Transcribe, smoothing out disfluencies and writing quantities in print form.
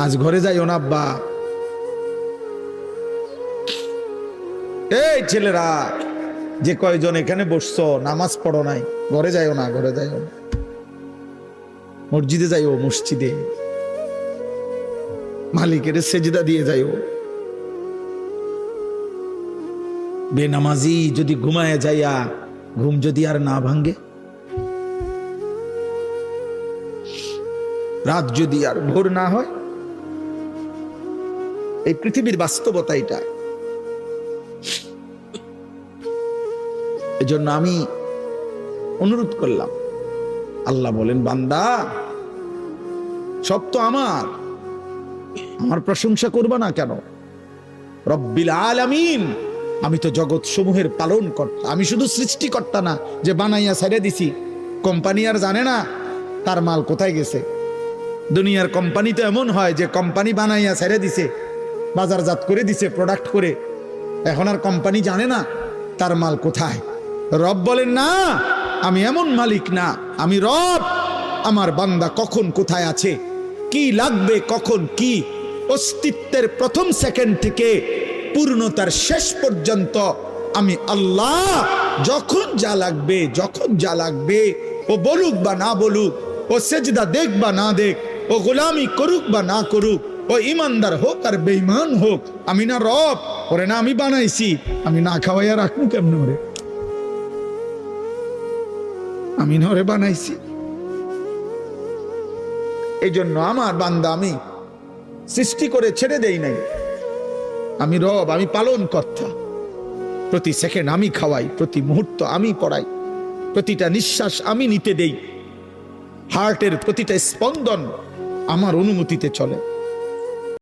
আজ ঘরে যাইও না আব্বা। এই ছেলেরা যে কয়জন এখানে বসছো নামাজ পড়ো নাই, ঘরে যাইও না, ঘরে যাইও না, মসজিদে যাইও, মসজিদে মালিকের সেজদা দিয়ে যাইও। বেনামাজি যদি ঘুমায় যাইয়া ঘুম যদি আর না ভাঙ্গে, রাত যদি আর ভোর না হয়, এই পৃথিবীর বাস্তবতা এটা। এজন্য আমি অনুরোধ করলাম, আল্লাহ বলেন বান্দা সব তো আমার প্রশংসা করবা না কেন? রব্বিল আলামিন, আমি তো জগৎ সমূহের পালন কর্তা, আমি শুধু সৃষ্টিকর্তা না যে বানাইয়া ছেড়ে দিছি। কোম্পানি আর জানে না তার মাল কোথায় গেছে। দুনিয়ার কোম্পানি তো এমন হয় যে কোম্পানি বানাইয়া ছেড়ে দিছে, বাজারজাত করে দিছে প্রোডাক্ট করে, এখন আর কোম্পানি জানে না তার মাল কোথায়। রব বলেন না, আমি এমন মালিক না, আমি রব। আমার বান্দা কখন কোথায় আছে, কি লাগবে, কখন কি, অস্তিত্বের প্রথম সেকেন্ড থেকে পূর্ণতার শেষ পর্যন্ত আমি আল্লাহ যখন যা লাগবে, যখন যা লাগবে, ও বলুক বা না বলুক, ও সেজদা দেখ বা না দেখ, ও গোলামি করুক বা না করুক, ও ইমানদার হোক আর বেঈমান হোক, আমি না রব? ওরে না আমি বানাইছি, আমি না খাওয়াইয়া রাখবো কেমন? ওরে আমি না ওরে বানাইছি। এই জন্য আমার বান্দা আমি সৃষ্টি করে ছেড়ে দেই নাই, আমি রব, আমি পালন কর্তা। প্রতি সেকেন্ড আমি খাওয়াই, প্রতি মুহূর্ত আমি পড়াই, প্রতিটা নিঃশ্বাস আমি নিতে দেই, হার্টের প্রতিটা স্পন্দন আমার অনুমতিতে চলে।